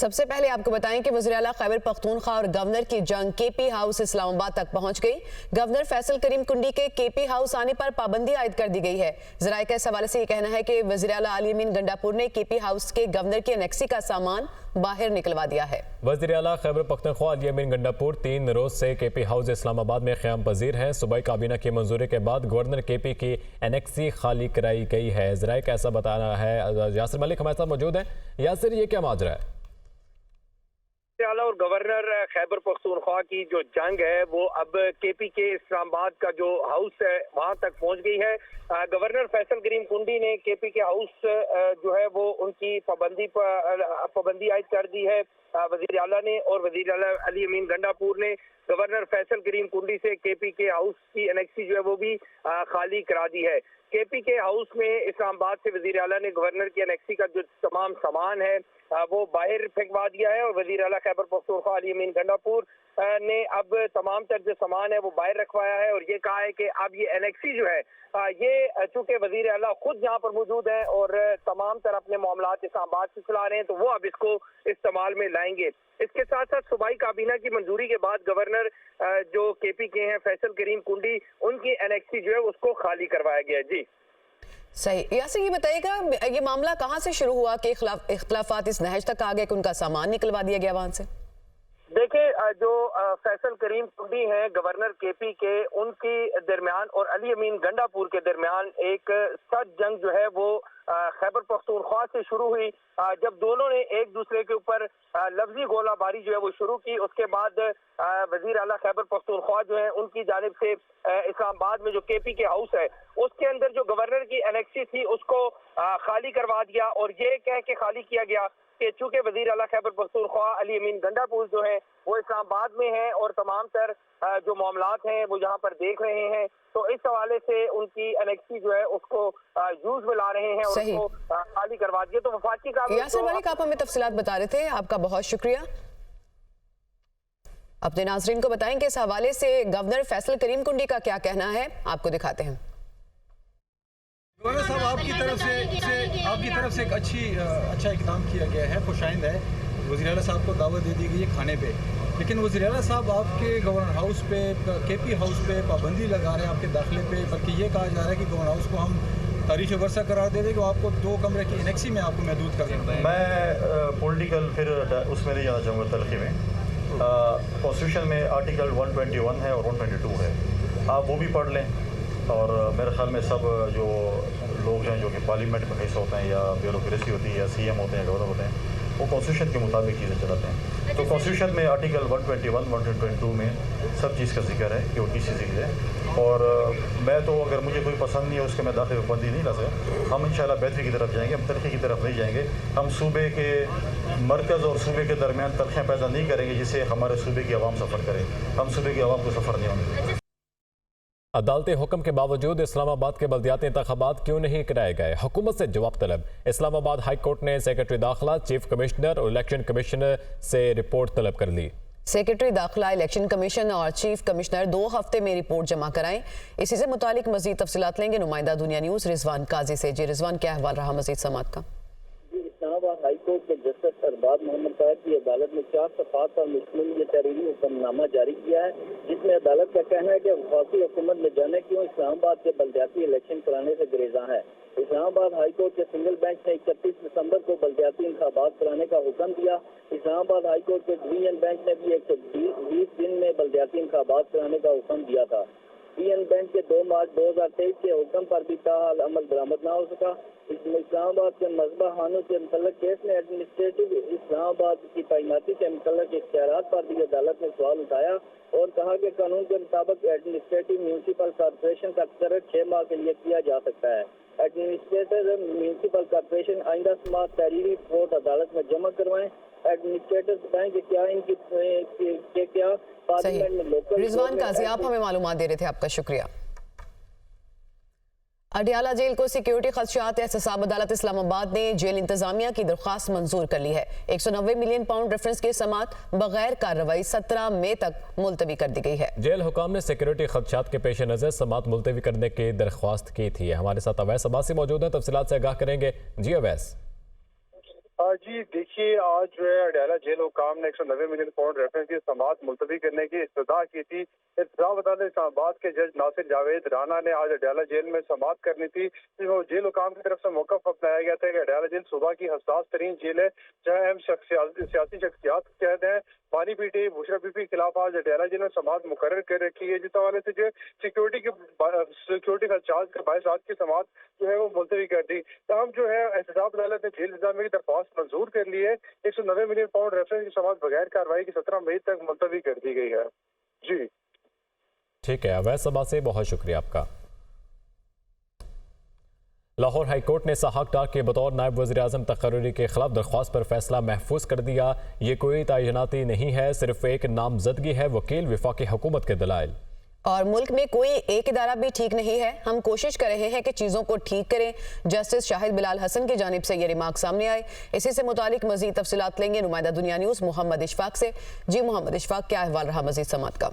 سب سے پہلے آپ کو بتائیں کہ وزیر اعلیٰ خیبر پختونخوا اور گورنر کی جنگ کے پی ہاؤس اسلام آباد تک پہنچ گئی۔ گورنر فیصل کریم کنڈی کے کے پی ہاؤس آنے پر پابندی عائد کر دی گئی ہے۔ ذرائع کے حوالے سے یہ کہنا ہے کہ وزیر اعلیٰ علی امین گنڈاپور نے کے پی ہاؤس کے گورنر کی انیکسی کا سامان باہر نکلوا دیا ہے۔ وزیر اعلیٰ خیبر پختونخوا علی امین گنڈاپور 3 روز سے کے پی ہاؤس اسلام آباد میں قیام پذیر ہیں۔ صوبائی کابینہ کی منظوری کے بعد گورنر کے پی کی انیکسی خالی کرائی گئی ہے۔ ذرائع کا ایسا بتانا ہے۔ یاسر ملک ہمارے ساتھ موجود ہیں۔ یاسر، یہ کیا ماجرا ہے؟ اعلیٰ اور گورنر خیبر پختونخوا کی جو جنگ ہے وہ اب کے پی کے اسلام آباد کا جو ہاؤس ہے وہاں تک پہنچ گئی ہے۔ گورنر فیصل کریم کنڈی نے کے پی کے ہاؤس جو ہے وہ ان کی پابندی عائد کر دی ہے وزیر اعلیٰ نے، اور وزیر اعلیٰ علی امین گنڈاپور نے گورنر فیصل کریم کنڈی سے کے پی کے ہاؤس کی انیکسی جو ہے وہ بھی خالی کرا دی ہے۔ کے پی کے ہاؤس میں اسلام آباد سے وزیر اعلیٰ نے گورنر کی انیکسی کا جو تمام سامان ہے وہ باہر پھینکوا دیا ہے، اور وزیر اعلیٰ خیبر پختونخوا علی امین گنڈاپور نے اب تمام تر جو سامان ہے وہ باہر رکھوایا ہے، اور یہ کہا ہے کہ اب یہ انیکسی جو ہے یہ چونکہ وزیر اعلیٰ خود یہاں پر موجود ہیں اور تمام تر اپنے معاملات اسلام آباد سے چلا رہے ہیں تو وہ اب اس کو استعمال میں لائیں گے۔ اس کے ساتھ ساتھ صوبائی کابینہ کی منظوری کے بعد گورنر جو کے پی کے ہیں فیصل کریم کنڈی، ان کی انیکسی جو ہے اس کو خالی کروایا گیا ہے۔ جی صحیح۔ یاسر، یہ بتائیے گا یہ معاملہ کہاں سے شروع ہوا کہ اختلافات اس نہج تک آ گئے کہ ان کا سامان نکلوا دیا گیا وہاں سے؟ دیکھیں، جو فیصل کریم کنڈی ہیں گورنر کے پی کے، ان کی درمیان اور علی امین گنڈاپور کے درمیان ایک سخت جنگ جو ہے وہ خیبر پختونخوا سے شروع ہوئی، جب دونوں نے ایک دوسرے کے اوپر لفظی گولہ باری جو ہے وہ شروع کی۔ اس کے بعد وزیر اعلیٰ خیبر پختونخوا جو ہیں ان کی جانب سے اسلام آباد میں جو کے پی کے ہاؤس ہے اس کے اندر جو گورنر کی انیکسی تھی اس کو خالی کروا دیا، اور یہ کہہ کے خالی کیا گیا کہ چونکہ وزیر اعلیٰ خیبر پختونخوا علی امین گنڈاپور جو ہیں وہ اسلام آباد میں ہیں اور تمام تر جو معاملات ہیں وہ یہاں پر دیکھ رہے ہیں، تو اس حوالے سے ان کی انیکسی جو ہے اس کو یوز میں لا رہے ہیں اور اس کو خالی کروا دیا۔ تو وفاقی کا یاسر ملک، آپ ہمیں تفصیلات بتا رہے تھے، آپ کا بہت شکریہ۔ اپنے ناظرین کو بتائیں کہ اس حوالے سے گورنر فیصل کریم کنڈی کا کیا کہنا ہے، آپ کو دکھاتے ہیں۔ گورنر صاحب، آپ کی طرف سے ایک اچھا اقدام کیا گیا ہے، خوش آئند ہے۔ وزیر اعلیٰ صاحب کو دعوت دے دی گئی ہے کھانے پہ، لیکن وزیر اعلیٰ صاحب آپ کے گورنر ہاؤس پہ، کے پی ہاؤس پہ پابندی لگا رہے ہیں آپ کے داخلے پہ، بلکہ یہ کہا جا رہا ہے کہ گورنر ہاؤس کو ہم تاریخ ورثہ قرار دے دیں کہ آپ کو 2 کمرے کی انیکسی میں آپ کو محدود کر دیں۔ میں پولیٹیکل پھر اس میں نہیں جانا چاہوں گا تلخی میں۔ کانسٹیٹیوشن میں آرٹیکل 121 ہے اور 122 ہے، آپ وہ بھی پڑھ لیں، اور میرے خیال میں سب جو لوگ ہیں جو کہ پارلیمنٹ میں حصہ ہوتے ہیں یا بیوروکریسی ہوتی ہے یا سی ایم ہوتے ہیں، گورنر ہوتے ہیں، وہ کانسٹیٹیوشن کے مطابق چیزیں چلاتے ہیں۔ تو کانسٹیٹیوشن میں آرٹیکل 121 122 میں سب چیز کا ذکر ہے کہ وہ کسی چیز ہے، اور میں تو اگر مجھے کوئی پسند نہیں ہے اس کے میں داخلے پابندی نہیں لا سکتا۔ ہم انشاءاللہ بہتری کی طرف جائیں گے، ہم تلخی کی طرف نہیں جائیں گے۔ ہم صوبے کے مرکز اور صوبے کے درمیان تلخیاں پیدا نہیں کریں گے جس سے ہمارے صوبے کی عوام سفر کرے۔ ہم صوبے کی عوام کو سفر نہیں ہونے دیں۔ عدالتی حکم کے باوجود اسلام آباد کے بلدیاتی انتخابات کیوں نہیں کرائے گئے؟ حکومت سے جواب طلب۔ اسلام آباد ہائی کورٹ نے سیکرٹری داخلہ، چیف کمشنر اور الیکشن کمشنر سے رپورٹ طلب کر لی۔ سیکرٹری داخلہ، الیکشن کمیشن اور چیف کمشنر 2 ہفتے میں رپورٹ جمع کرائیں۔ اسی سے متعلق مزید تفصیلات لیں گے نمائندہ دنیا نیوز رضوان قاضی سے۔ جی رضوان، کیا احوال رہا مزید سماعت کا؟ اسلام آباد ہائی کورٹ کے جسٹس ارباب محمد طاہر کی عدالت نے 4 صفحات پر مشتمل یہ تحریری حکم نامہ جاری کیا ہے، جس میں عدالت کا کہنا ہے کہ وفاقی حکومت نے جانے کیوں اسلام آباد کے بلدیاتی الیکشن کرانے سے گریزاں ہے۔ اسلام آباد ہائی کورٹ کے سنگل بینچ نے 31 دسمبر کو بلدیاتی انتخابات کرانے کا حکم دیا۔ اسلام آباد ہائی کورٹ کے ڈویژن بینچ نے بھی 120 دن میں بلدیاتی انتخابات کرانے کا حکم دیا تھا۔ ڈویژن بینچ کے 2 مارچ 2023 کے حکم پر بھی تاحال عمل درآمد نہ ہو سکا۔ اسلام آباد کے مذبح خانوں سے متعلق کیس میں ایڈمنسٹریٹو اسلام آباد کی تعیناتی سے متعلق اختیارات پر بھی عدالت نے سوال اٹھایا اور کہا کہ قانون کے مطابق ایڈمنسٹریٹو میونسپل کارپوریشن کا تقرر 6 ماہ کے لیے کیا جا سکتا ہے۔ ایڈمنسٹریٹر میونسپل کارپوریشن آئندہ سماعت تحریری رپورٹ عدالت میں جمع کروائیں۔ ایڈمنسٹریٹر بتائیں کہ کیا ان کی پارلیمنٹ میں لوکل۔ رضوان قاضی، آپ ہمیں معلومات دے رہے تھے، آپ کا شکریہ۔ اڈیالہ جیل کو سیکیورٹی خدشات احتساب عدالت اسلام آباد نے جیل انتظامیہ کی درخواست منظور کر لی ہے۔ 190 ملین پاؤنڈ ریفرنس کی سماعت بغیر کارروائی 17 مئی تک ملتوی کر دی گئی ہے۔ جیل حکام نے سیکیورٹی خدشات کے پیش نظر سماعت ملتوی کرنے کی درخواست کی تھی۔ ہمارے ساتھ اویس عباسی موجود ہیں، تفصیلات سے آگاہ کریں گے۔ جی اویس۔ جی دیکھیے، آج جو ہے اڈیالہ جیل حکام نے 190 ملین پاؤنڈ ریفرنس کی سماعت ملتوی کرنے کی استدعا کی تھی۔ ابتدا عدالت اسلام آباد کے جج ناصر جاوید رانا نے آج اڈیالہ جیل میں سماعت کرنی تھی۔ جیل حکام کی طرف سے موقف اپنایا گیا تھا کہ اڈیالہ جیل صوبہ کی حساس ترین جیل ہے، جہاں اہم سیاسی شخصیات قید ہیں۔ پانی پی ٹی بشرا بی پی کے خلاف آج اڈیالہ جیل میں سماعت مقرر کر رکھی ہے، جس حوالے سے جو سیکورٹی خدشات کے باعث رات کی سماعت جو ہے وہ ملتوی کر دی۔ تاہم جو ہے احتساب عدالت نے جیل انتظامیہ کی درخواست منظور کر لی ہے۔ 190 ملین پاؤنڈ ریفرنس کی سماعت بغیر کارروائی کی 17 مئی تک ملتوی کر دی گئی ہے۔ جی ٹھیک ہے، اویس صبا سے بہت شکریہ آپ کا۔ لاہور ہائی کورٹ نے اسحاق ڈار کے بطور نائب وزیر اعظم تقرری کے خلاف درخواست پر فیصلہ محفوظ کر دیا۔ یہ کوئی تعیناتی نہیں ہے، صرف ایک نامزدگی ہے، وکیل وفاقی حکومت کے دلائل۔ اور ملک میں کوئی ایک ادارہ بھی ٹھیک نہیں ہے، ہم کوشش کر رہے ہیں کہ چیزوں کو ٹھیک کریں۔ جسٹس شاہد بلال حسن کی جانب سے یہ ریمارک سامنے آئے۔ اسی سے متعلق مزید تفصیلات لیں گے نمائندہ دنیا نیوز محمد اشفاق سے۔ جی محمد اشفاق، کیا احوال رہا مزید سماعت کا؟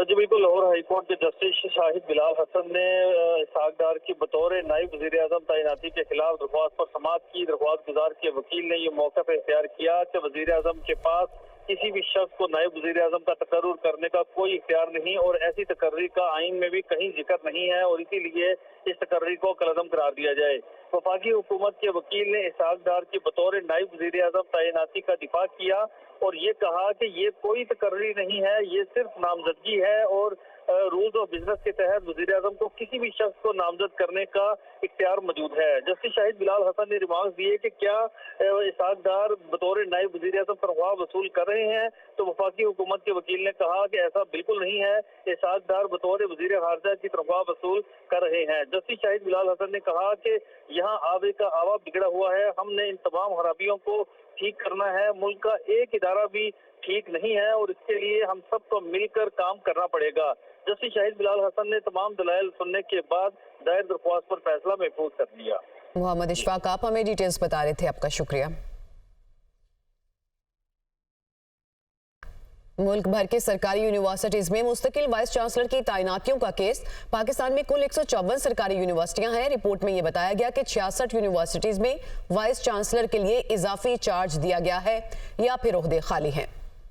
جی بالکل، لاہور ہائی کورٹ کے جسٹس شاہد بلال حسن نے اسحاق ڈار کی بطور نائب وزیر اعظم تعیناتی کے خلاف درخواست پر سماعت کی۔ درخواست گزار کے وکیل نے یہ موقف اختیار کیا کہ وزیر اعظم کے پاس کسی بھی شخص کو نائب وزیر اعظم کا تقرر کرنے کا کوئی اختیار نہیں اور ایسی تقرری کا آئین میں بھی کہیں ذکر نہیں ہے، اور اسی لیے اس تقرری کو کالعدم قرار دیا جائے۔ وفاقی حکومت کے وکیل نے اسحاق ڈار کی بطور نائب وزیر اعظم تعیناتی کا دفاع کیا اور یہ کہا کہ یہ کوئی تقرری نہیں ہے، یہ صرف نامزدگی ہے اور رولز آف بزنس کے تحت وزیر اعظم کو کسی بھی شخص کو نامزد کرنے کا اختیار موجود ہے۔ جسٹس شاہد بلال حسن نے ریمارکس دیے کہ کیا اسحاق ڈار بطور نائب وزیر اعظم تنخواہ وصول کر رہے ہیں، تو وفاقی حکومت کے وکیل نے کہا کہ ایسا بالکل نہیں ہے، اسحاق ڈار بطور وزیر خارجہ کی تنخواہ وصول کر رہے ہیں۔ جسٹس شاہد بلال حسن نے کہا کہ یہاں آبے کا آوا بگڑا ہوا ہے، ہم نے ان تمام خرابیوں کو ٹھیک کرنا ہے۔ ملک کا ایک ادارہ بھی ٹھیک نہیں ہے اور اس کے لیے ہم سب کو مل کر کام کرنا پڑے گا۔ جسٹس شاہد بلال حسن نے تمام دلائل سننے کے بعد دائر درخواست پر فیصلہ محفوظ کر دیا۔ محمد اشفاق، آپ ہمیں ڈیٹیلز بتا رہے تھے، آپ کا شکریہ۔ ملک بھر کے سرکاری یونیورسٹیز میں مستقل وائس چانسلر کی تعیناتیوں کا کیس۔ پاکستان میں کل 154 سرکاری یونیورسٹیاں ہیں۔ رپورٹ میں یہ بتایا گیا کہ 66 یونیورسٹیز میں وائس چانسلر کے لیے اضافی چارج دیا گیا ہے یا پھر عہدے خالی ہیں۔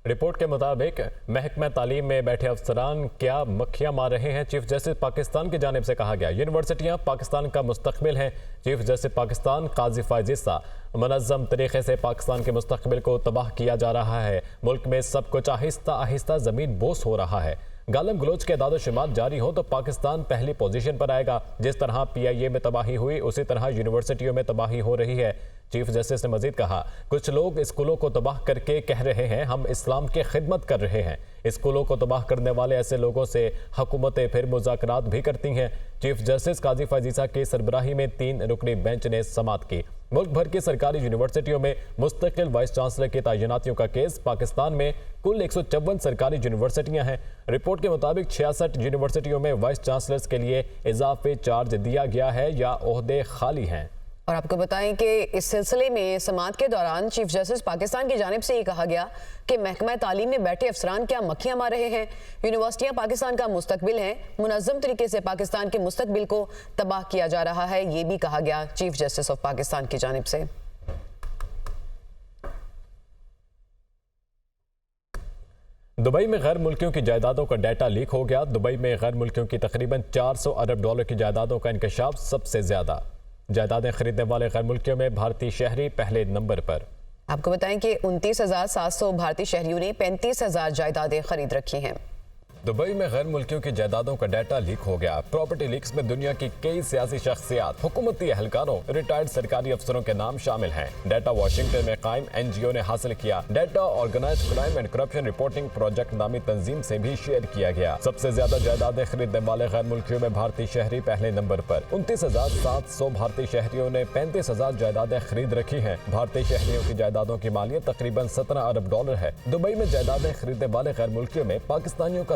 رپورٹ کے مطابق محکمہ تعلیم میں بیٹھے افسران کیا مکھیاں مار رہے ہیں؟ چیف جسٹس پاکستان کی جانب سے کہا گیا یونیورسٹیاں پاکستان کا مستقبل ہیں۔ چیف جسٹس پاکستان قاضی فائز عیسیٰ، منظم طریقے سے پاکستان کے مستقبل کو تباہ کیا جا رہا ہے، ملک میں سب کچھ آہستہ آہستہ زمین بوس ہو رہا ہے۔ گالم گلوچ کے اعداد و شمار جاری ہو تو پاکستان پہلی پوزیشن پر آئے گا۔ جس طرح پی آئی اے میں تباہی ہوئی اسی طرح یونیورسٹیوں میں تباہی ہو رہی ہے۔ چیف جسٹس نے مزید کہا کچھ لوگ اسکولوں کو تباہ کر کے کہہ رہے ہیں ہم اسلام کی خدمت کر رہے ہیں۔ اسکولوں کو تباہ کرنے والے ایسے لوگوں سے حکومتیں پھر مذاکرات بھی کرتی ہیں۔ چیف جسٹس قاضی فائز عیسیٰ کی سربراہی میں 3 رکنی بینچ نے سماعت کی۔ ملک بھر کی سرکاری یونیورسٹیوں میں مستقل وائس چانسلر کی تعیناتیوں کا کیس۔ پاکستان میں کل 154 سرکاری یونیورسٹیاں ہیں۔ رپورٹ کے مطابق 66 یونیورسٹیوں میں وائس چانسلرز کے لیے اضافی چارج دیا گیا ہے یا عہدے خالی ہیں۔ اور آپ کو بتائیں کہ اس سلسلے میں سماعت کے دوران چیف جسٹس پاکستان کی جانب سے یہ کہا گیا کہ محکمہ تعلیم میں بیٹھے افسران کیا مکھیاں مار رہے ہیں، یونیورسٹیاں پاکستان کا مستقبل ہیں، منظم طریقے سے پاکستان کے مستقبل کو تباہ کیا جا رہا ہے، یہ بھی کہا گیا چیف جسٹس آف پاکستان کی جانب سے۔ دبئی میں غیر ملکیوں کی جائیدادوں کا ڈیٹا لیک ہو گیا۔ دبئی میں غیر ملکیوں کی تقریباً 400 ارب ڈالر کی جائیدادوں کا انکشاف۔ سب سے زیادہ جائیدادیں خریدنے والے غیر ملکیوں میں بھارتی شہری پہلے نمبر پر۔ آپ کو بتائیں کہ 29,700 بھارتی شہریوں نے 35,000 جائیدادیں خرید رکھی ہیں۔ دبئی میں غیر ملکیوں کی جائیدادوں کا ڈیٹا لیک ہو گیا۔ پراپرٹی لیکس میں دنیا کی کئی سیاسی شخصیات، حکومتی اہلکاروں، ریٹائرڈ سرکاری افسروں کے نام شامل ہیں۔ ڈیٹا واشنگٹن میں قائم این جی او نے حاصل کیا۔ Data organised crime and corruption reporting project نامی تنظیم سے بھی شیئر کیا گیا۔ سب سے زیادہ جائیدادیں خریدنے والے غیر ملکیوں میں بھارتی شہری پہلے نمبر پر۔ 29,700 بھارتی شہریوں نے 35,000 جائیدادیں خرید رکھی ہیں۔ بھارتی شہریوں کی جائیدادوں کی مالیت تقریباً 17 ارب ڈالر ہے۔ دبئی میں جائیدادیں خریدنے والے غیر ملکیوں میں پاکستانیوں کا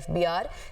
FBR,